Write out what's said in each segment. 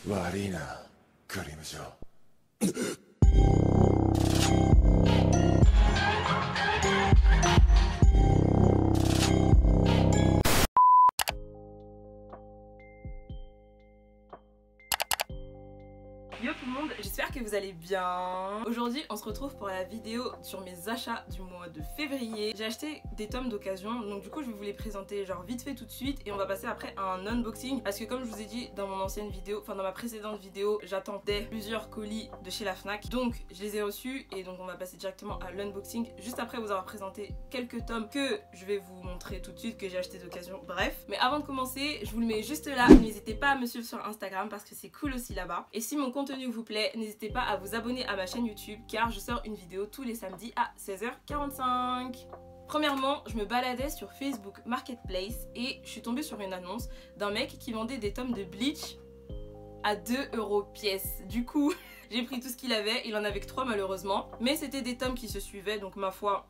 Marina 그림이죠. Yo tout le monde, j'espère que vous allez bien. Aujourd'hui on se retrouve pour la vidéo sur mes achats du mois de février. J'ai acheté des tomes d'occasion, donc du coup je vais vous les présenter genre vite fait tout de suite et on va passer après à un unboxing parce que comme je vous ai dit dans mon ancienne vidéo, enfin dans ma précédente vidéo, j'attendais plusieurs colis de chez la Fnac, donc je les ai reçus et donc on va passer directement à l'unboxing juste après vous avoir présenté quelques tomes que je vais vous montrer tout de suite que j'ai acheté d'occasion, bref. Mais avant de commencer, je vous le mets juste là, n'hésitez pas à me suivre sur Instagram parce que c'est cool aussi là-bas. Et si mon contenu vous plaît, n'hésitez pas à vous abonner à ma chaîne YouTube car je sors une vidéo tous les samedis à 16h45. Premièrement, je me baladais sur Facebook Marketplace et je suis tombée sur une annonce d'un mec qui vendait des tomes de Bleach à 2 € pièce. Du coup, j'ai pris tout ce qu'il avait, il en avait que 3 malheureusement, mais c'était des tomes qui se suivaient donc ma foi.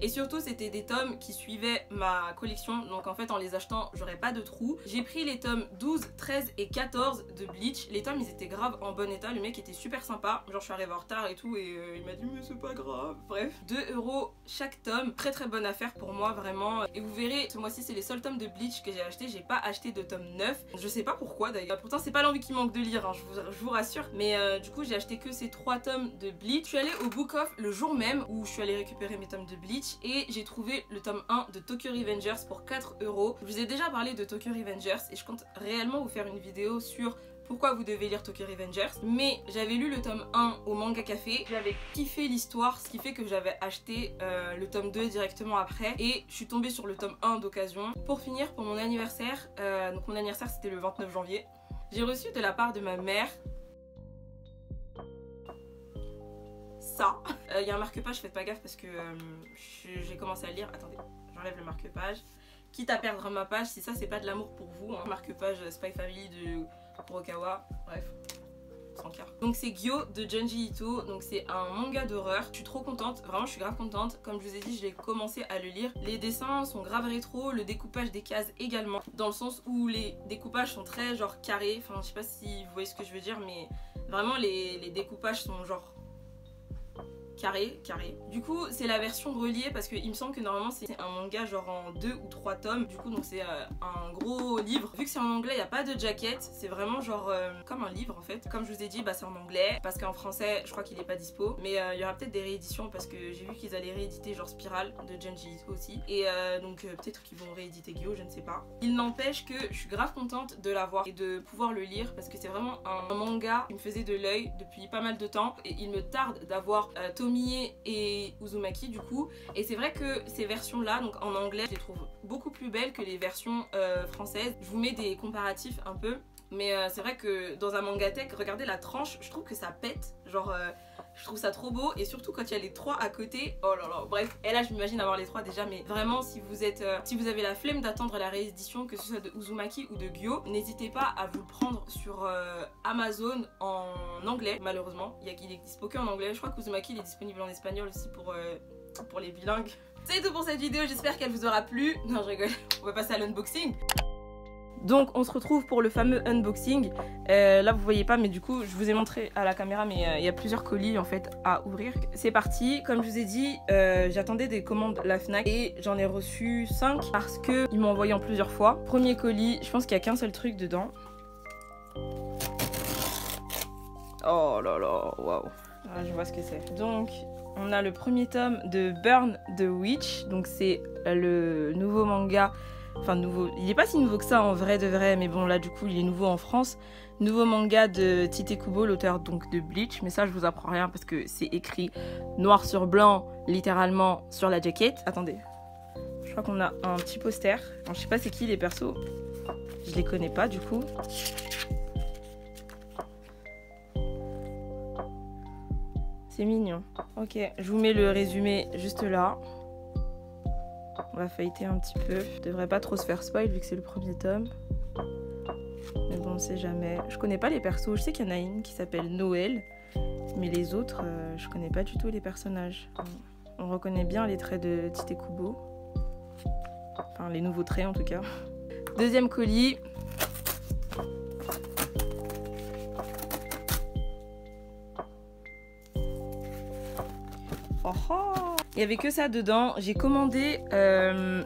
Et surtout c'était des tomes qui suivaient ma collection, donc en fait en les achetant j'aurais pas de trous. J'ai pris les tomes 12, 13 et 14 de Bleach. Les tomes ils étaient grave en bon état, le mec était super sympa, genre je suis arrivée en retard et tout et il m'a dit mais c'est pas grave. Bref, 2 € chaque tome, très très bonne affaire pour moi vraiment. Et vous verrez, ce mois-ci c'est les seuls tomes de Bleach que j'ai acheté, j'ai pas acheté de tome 9. Je sais pas pourquoi d'ailleurs, pourtant c'est pas l'envie qui manque de lire, hein, je vous rassure. Mais du coup j'ai acheté que ces 3 tomes de Bleach. Je suis allée au Book Off le jour même où je suis allée récupérer mes tomes de Bleach et j'ai trouvé le tome 1 de Tokyo Revengers pour 4 €. Je vous ai déjà parlé de Tokyo Revengers et je compte réellement vous faire une vidéo sur pourquoi vous devez lire Tokyo Revengers, mais j'avais lu le tome 1 au Manga Café, j'avais kiffé l'histoire, ce qui fait que j'avais acheté le tome 2 directement après et je suis tombée sur le tome 1 d'occasion. Pour finir, pour mon anniversaire, donc mon anniversaire c'était le 29 janvier, j'ai reçu de la part de ma mère ça. Il y a un marque-page, faites pas gaffe parce que j'ai commencé à lire. Attendez, j'enlève le marque-page. Quitte à perdre ma page, si ça c'est pas de l'amour pour vous. Hein. Marque-page Spy Family de Kurokawa, bref. Sans quart. Donc c'est Gyo de Junji Ito, donc c'est un manga d'horreur. Je suis trop contente, vraiment je suis grave contente. Comme je vous ai dit, j'ai commencé à le lire. Les dessins sont grave rétro, le découpage des cases également. Dans le sens où les découpages sont très genre carrés. Enfin je sais pas si vous voyez ce que je veux dire, mais vraiment les découpages sont genre carré. Du coup c'est la version reliée parce qu'il me semble que normalement c'est un manga genre en 2 ou 3 tomes. Du coup donc c'est un gros livre. Vu que c'est en anglais il n'y a pas de jacket, c'est vraiment genre comme un livre en fait. Comme je vous ai dit bah c'est en anglais parce qu'en français je crois qu'il est pas dispo. Mais il y aura peut-être des rééditions parce que j'ai vu qu'ils allaient rééditer genre Spiral de Junji Ito aussi. Et donc peut-être qu'ils vont rééditer Gyo, je ne sais pas. Il n'empêche que je suis grave contente de l'avoir et de pouvoir le lire parce que c'est vraiment un manga qui me faisait de l'œil depuis pas mal de temps. Et il me tarde d'avoir Tomie et Uzumaki du coup, et c'est vrai que ces versions là donc en anglais je les trouve beaucoup plus belles que les versions françaises. Je vous mets des comparatifs un peu, mais c'est vrai que dans un mangatech, regardez la tranche, je trouve que ça pète, genre je trouve ça trop beau, et surtout quand il y a les 3 à côté, oh là là, bref. Et là je m'imagine avoir les 3 déjà, mais vraiment si vous êtes si vous avez la flemme d'attendre la réédition, que ce soit de Uzumaki ou de Gyo, n'hésitez pas à vous le prendre sur Amazon en anglais. Malheureusement il est dispo que en anglais. Je crois que Uzumaki il est disponible en espagnol aussi pour les bilingues. C'est tout pour cette vidéo, j'espère qu'elle vous aura plu. Non je rigole, on va passer à l'unboxing. Donc on se retrouve pour le fameux unboxing. Là vous voyez pas mais du coup je vous ai montré à la caméra, mais il y a plusieurs colis en fait à ouvrir. C'est parti. Comme je vous ai dit j'attendais des commandes la Fnac et j'en ai reçu 5 parce que ils m'ont envoyé en plusieurs fois. Premier colis, je pense qu'il y a qu'un seul truc dedans. Oh là là, waouh. Je vois ce que c'est. Donc on a le premier tome de Burn the Witch. Donc c'est le nouveau manga. Enfin nouveau, il est pas si nouveau que ça en vrai de vrai, mais bon là du coup il est nouveau en France. Nouveau manga de Tite Kubo, l'auteur donc de Bleach, mais ça je vous apprends rien parce que c'est écrit noir sur blanc littéralement sur la jaquette. Attendez, je crois qu'on a un petit poster. Alors, je sais pas c'est qui les persos, je les connais pas du coup. C'est mignon. Ok, je vous mets le résumé juste là. On va feuilleter un petit peu. Je devrais pas trop se faire spoil vu que c'est le premier tome. Mais bon, on sait jamais. Je connais pas les persos. Je sais qu'il y en a une qui s'appelle Noël. Mais les autres, je connais pas du tout les personnages. On reconnaît bien les traits de Tite Kubo. Enfin, les nouveaux traits en tout cas. Deuxième colis. Oh, oh. Il y avait que ça dedans. J'ai commandé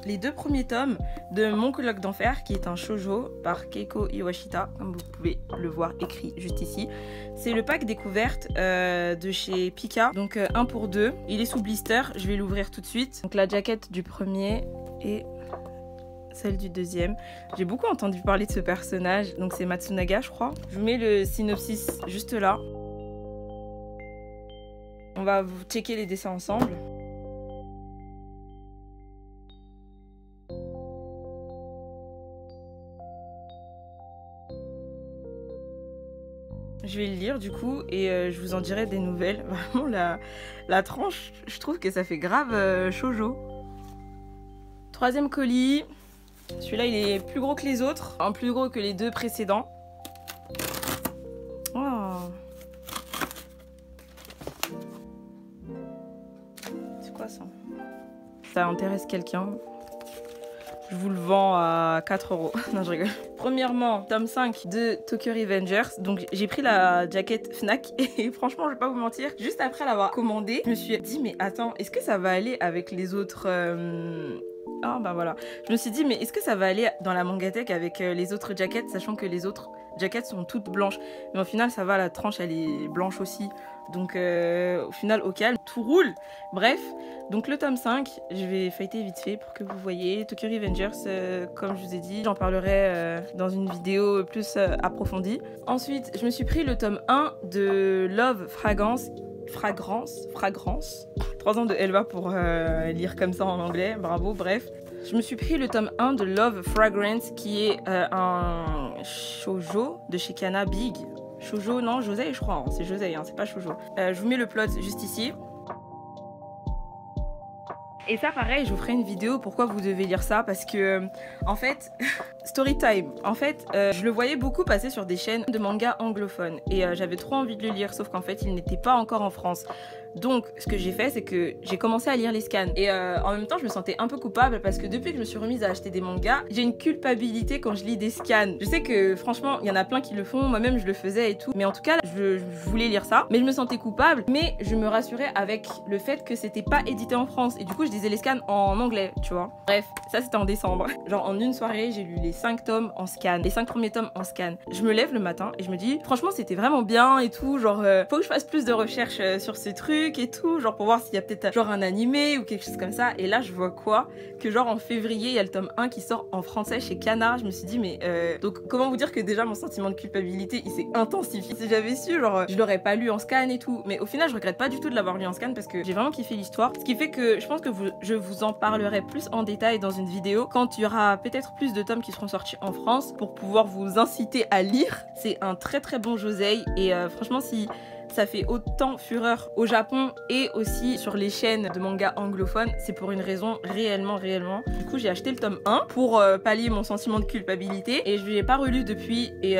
les 2 premiers tomes de Mon colloque d'enfer, qui est un shoujo par Keiko Iwashita, comme vous pouvez le voir écrit juste ici. C'est le pack découverte de chez Pika, donc 1 pour 2. Il est sous blister, je vais l'ouvrir tout de suite. Donc la jaquette du premier et celle du deuxième. J'ai beaucoup entendu parler de ce personnage, donc c'est Matsunaga je crois. Je vous mets le synopsis juste là. On va vous checker les dessins ensemble. Je vais le lire du coup et je vous en dirai des nouvelles. Vraiment la tranche, je trouve que ça fait grave shoujo. 3e colis. Celui-là il est plus gros que les autres, un plus gros que les 2 précédents. Oh. C'est quoi ça? Ça intéresse quelqu'un? Je vous le vends à 4 €. Non, je rigole. Premièrement, tome 5 de Tokyo Revengers. Donc, j'ai pris la jaquette Fnac et franchement, je vais pas vous mentir, juste après l'avoir commandée, je me suis dit, mais attends, est-ce que ça va aller avec les autres... Ah, bah voilà. Je me suis dit, mais est-ce que ça va aller dans la mangatech avec les autres jaquettes, sachant que les autres jaquettes sont toutes blanches. Mais au final, ça va, la tranche, elle est blanche aussi. Donc, au final, au calme, tout roule. Bref, donc le tome 5, je vais feuilleter vite fait pour que vous voyez. Tokyo Revengers, comme je vous ai dit, j'en parlerai dans une vidéo plus approfondie. Ensuite, je me suis pris le tome 1 de Love Fragrance. 3 ans de Elva pour lire comme ça en anglais, bravo, bref. Je me suis pris le tome 1 de Love Fragrance qui est un shoujo de chez Kana Big. Shoujo, non, Josei je crois, hein. C'est Josei, hein, c'est pas shoujo. Je vous mets le plot juste ici. Et ça pareil, je vous ferai une vidéo pourquoi vous devez lire ça parce que en fait, story time. En fait, je le voyais beaucoup passer sur des chaînes de manga anglophones et j'avais trop envie de le lire sauf qu'en fait, il n'était pas encore en France. Donc, ce que j'ai fait, c'est que j'ai commencé à lire les scans. Et en même temps, je me sentais un peu coupable parce que depuis que je me suis remise à acheter des mangas, j'ai une culpabilité quand je lis des scans. Je sais que franchement, il y en a plein qui le font, moi-même je le faisais et tout. Mais en tout cas, je voulais lire ça, mais je me sentais coupable. Mais je me rassurais avec le fait que c'était pas édité en France. Et du coup, je lisais les scans en anglais, tu vois. Bref, ça c'était en décembre. Genre en une soirée, j'ai lu les 5 tomes en scan, les 5 premiers tomes en scan. Je me lève le matin et je me dis, franchement, c'était vraiment bien et tout. Genre, faut que je fasse plus de recherches sur ces trucs et tout, genre pour voir s'il y a peut-être genre un animé ou quelque chose comme ça. Et là je vois quoi, que genre en février il y a le tome 1 qui sort en français chez Kana. Je me suis dit mais donc comment vous dire que déjà mon sentiment de culpabilité il s'est intensifié. Si j'avais su, genre je l'aurais pas lu en scan et tout, mais au final je regrette pas du tout de l'avoir lu en scan parce que j'ai vraiment kiffé l'histoire, ce qui fait que je pense que je vous en parlerai plus en détail dans une vidéo quand il y aura peut-être plus de tomes qui seront sortis en France pour pouvoir vous inciter à lire. C'est un très très bon josei et franchement si ça fait autant fureur au Japon et aussi sur les chaînes de manga anglophones, c'est pour une raison réellement. Du coup, j'ai acheté le tome 1 pour pallier mon sentiment de culpabilité et je l'ai pas relu depuis et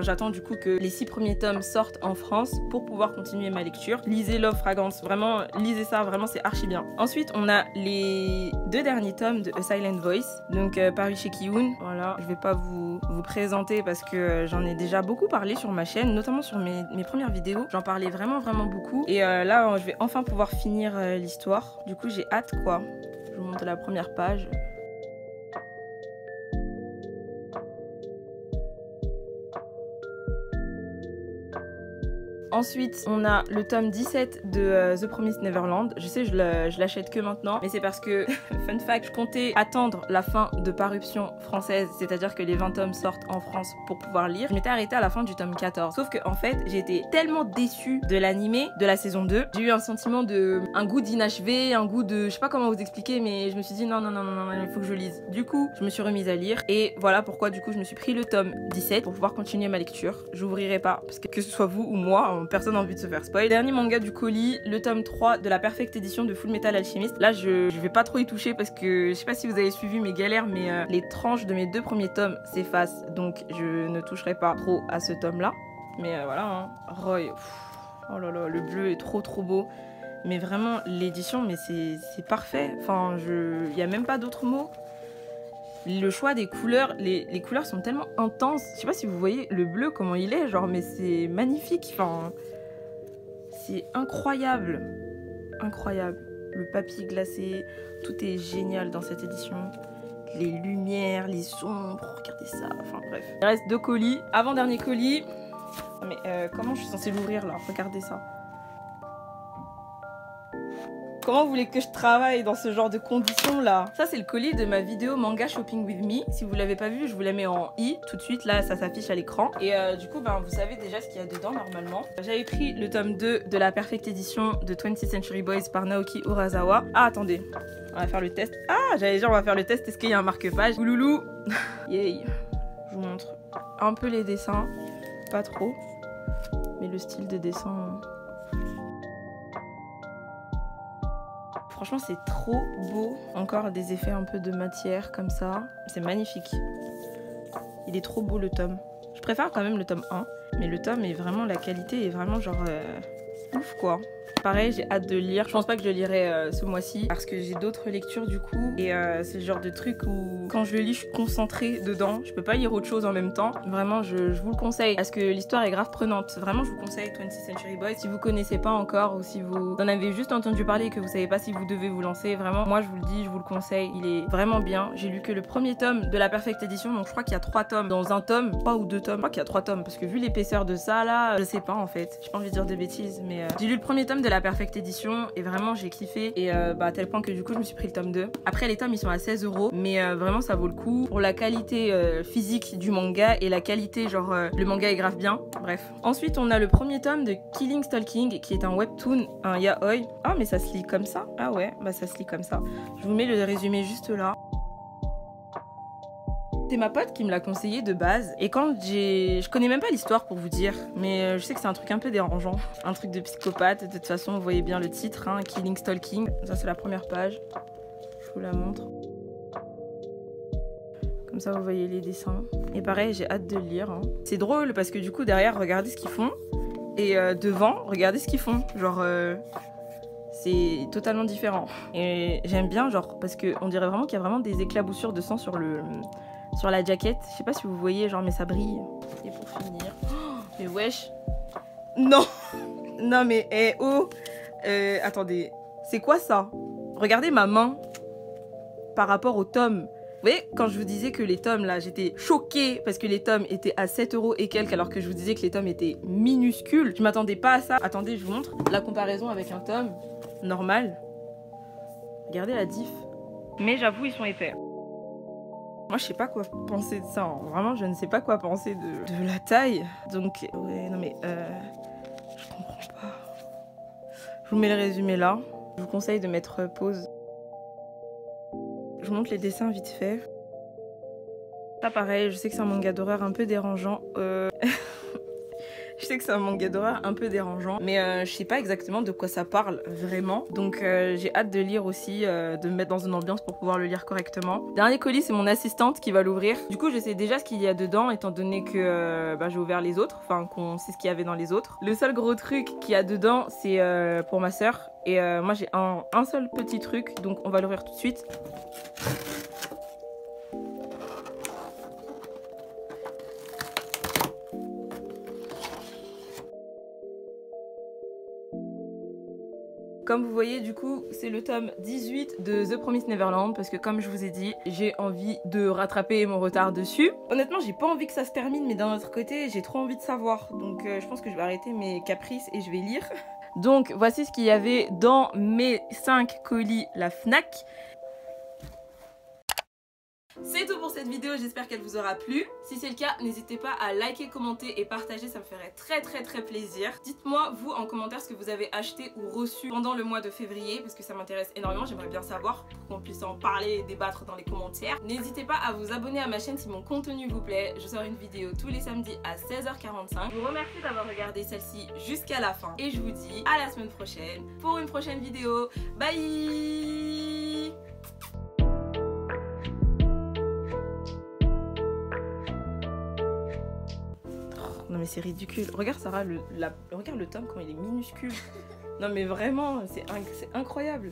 j'attends du coup que les 6 premiers tomes sortent en France pour pouvoir continuer ma lecture. Lisez Love Fragrance, vraiment, lisez ça, vraiment c'est archi bien. Ensuite, on a les 2 derniers tomes de A Silent Voice, donc paru chez Kiun. Voilà, je vais pas vous présenter parce que j'en ai déjà beaucoup parlé sur ma chaîne, notamment sur mes premières vidéos. J'en parlais vraiment beaucoup et là je vais enfin pouvoir finir l'histoire. Du coup j'ai hâte quoi. Je vous montre la première page. Ensuite, on a le tome 17 de The Promised Neverland. Je sais, je l'achète que maintenant, mais c'est parce que, fun fact, je comptais attendre la fin de parution française, c'est-à-dire que les 20 tomes sortent en France pour pouvoir lire. Je m'étais arrêtée à la fin du tome 14. Sauf que, en fait, j'ai été tellement déçue de l'animé de la saison 2. J'ai eu un sentiment un goût d'inachevé, un goût de, je sais pas comment vous expliquer, mais je me suis dit non, il faut que je lise. Du coup, je me suis remise à lire et voilà pourquoi, du coup, je me suis pris le tome 17 pour pouvoir continuer ma lecture. J'ouvrirai pas, parce que ce soit vous ou moi, personne n'a envie de se faire spoil. Dernier manga du colis, le tome 3 de la Perfect Edition de Full Metal Alchemist. Là, je vais pas trop y toucher parce que je sais pas si vous avez suivi mes galères, mais les tranches de mes 2 premiers tomes s'effacent, donc je ne toucherai pas trop à ce tome-là. Mais voilà, hein. Roy, oh là là, le bleu est trop beau. Mais vraiment, l'édition, mais c'est parfait. Enfin, il y a même pas d'autres mots. Le choix des couleurs, les couleurs sont tellement intenses. Je sais pas si vous voyez le bleu, comment il est, genre, mais c'est magnifique. Enfin, c'est incroyable. incroyable. Le papier glacé, tout est génial dans cette édition. Les lumières, les sombres, regardez ça, enfin bref. Il reste 2 colis. Avant-dernier colis. Mais comment je suis censée l'ouvrir là? Regardez ça. Comment vous voulez que je travaille dans ce genre de conditions là? Ça c'est le colis de ma vidéo manga shopping with me. Si vous l'avez pas vu, je vous la mets en i tout de suite. Là ça s'affiche à l'écran. Et du coup vous savez déjà ce qu'il y a dedans normalement. J'avais pris le tome 2 de la Perfect Edition de 20th Century Boys par Naoki Urasawa. Ah attendez, on va faire le test. Ah j'allais dire on va faire le test. Est-ce qu'il y a un marque-page? Ouloulou. Yay. Je vous montre un peu les dessins. Pas trop. Mais le style de dessin... Franchement, c'est trop beau. Encore des effets un peu de matière comme ça. C'est magnifique. Il est trop beau le tome. Je préfère quand même le tome 1. Mais le tome est vraiment... La qualité est vraiment genre... ouf quoi. Pareil, j'ai hâte de le lire. Je pense pas que je le lirai ce mois-ci parce que j'ai d'autres lectures du coup. Et c'est le genre de truc où quand je le lis, je suis concentrée dedans. Je peux pas lire autre chose en même temps. Vraiment, je vous le conseille parce que l'histoire est grave prenante. Vraiment, je vous conseille 20th Century Boys. Si vous connaissez pas encore ou si vous en avez juste entendu parler et que vous savez pas si vous devez vous lancer, vraiment, moi je vous le dis, je vous le conseille. Il est vraiment bien. J'ai lu que le premier tome de la Perfect Edition, donc je crois qu'il y a 3 tomes. Dans un tome, 3 ou 2 tomes, je crois qu'il y a 3 tomes parce que vu l'épaisseur de ça là, je sais pas en fait. J'ai pas envie de dire de bêtises, mais j'ai lu le premier tome de la Perfect Edition et vraiment j'ai kiffé et à tel point que du coup je me suis pris le tome 2. Après les tomes ils sont à 16 €, mais vraiment ça vaut le coup pour la qualité physique du manga et la qualité genre le manga est grave bien. Bref. Ensuite on a le premier tome de Killing Stalking qui est un webtoon, un yaoi. Ah mais ça se lit comme ça? Ah ouais, bah ça se lit comme ça. Je vous mets le résumé juste là. C'est ma pote qui me l'a conseillé de base et quand je connais même pas l'histoire pour vous dire, mais je sais que c'est un truc un peu dérangeant, un truc de psychopathe. De toute façon vous voyez bien le titre, hein, Killing Stalking. Ça c'est la première page, je vous la montre. Comme ça vous voyez les dessins. Et pareil j'ai hâte de le lire, hein. C'est drôle parce que du coup derrière regardez ce qu'ils font et devant regardez ce qu'ils font, genre c'est totalement différent. Et j'aime bien genre parce que on dirait vraiment qu'il y a vraiment des éclaboussures de sang sur la jaquette. Je sais pas si vous voyez genre mais ça brille. Et pour finir, oh, mais wesh. Non. Non mais attendez, c'est quoi ça? Regardez ma main par rapport au tome. Vous voyez, quand je vous disais que les tomes là, j'étais choquée parce que les tomes étaient à 7 € et quelques alors que je vous disais que les tomes étaient minuscules. Je m'attendais pas à ça. Attendez, je vous montre la comparaison avec un tome normal. Regardez la diff. Mais j'avoue, ils sont épais. Moi, je sais pas quoi penser de ça. Hein. Vraiment, je ne sais pas quoi penser de la taille. Donc, ouais, non mais je comprends pas. Je vous mets le résumé là. Je vous conseille de mettre pause. Je vous montre les dessins vite fait. Ça pareil, je sais que c'est un manga d'horreur un peu dérangeant. Je sais que c'est un manga d'horreur un peu dérangeant, mais je sais pas exactement de quoi ça parle vraiment. Donc j'ai hâte de lire aussi, de me mettre dans une ambiance pour pouvoir le lire correctement. Dernier colis, c'est mon assistante qui va l'ouvrir. Du coup, je sais déjà ce qu'il y a dedans, étant donné que j'ai ouvert les autres, enfin qu'on sait ce qu'il y avait dans les autres. Le seul gros truc qu'il y a dedans, c'est pour ma soeur. Et moi, j'ai un seul petit truc, donc on va l'ouvrir tout de suite. Comme vous voyez, du coup, c'est le tome 18 de The Promised Neverland parce que comme je vous ai dit, j'ai envie de rattraper mon retard dessus. Honnêtement, j'ai pas envie que ça se termine, mais d'un autre côté, j'ai trop envie de savoir. Donc je pense que je vais arrêter mes caprices et je vais lire. Donc voici ce qu'il y avait dans mes 5 colis la Fnac. C'est tout pour cette vidéo, j'espère qu'elle vous aura plu. Si c'est le cas, n'hésitez pas à liker, commenter et partager, ça me ferait très plaisir. Dites-moi vous en commentaire ce que vous avez acheté ou reçu pendant le mois de février parce que ça m'intéresse énormément, j'aimerais bien savoir pour qu'on puisse en parler et débattre dans les commentaires. N'hésitez pas à vous abonner à ma chaîne si mon contenu vous plaît, je sors une vidéo tous les samedis à 16h45. Je vous remercie d'avoir regardé celle-ci jusqu'à la fin et je vous dis à la semaine prochaine pour une prochaine vidéo. Bye. Non mais c'est ridicule. Regarde Sarah, regarde le tome quand il est minuscule. Non mais vraiment, c'est incroyable.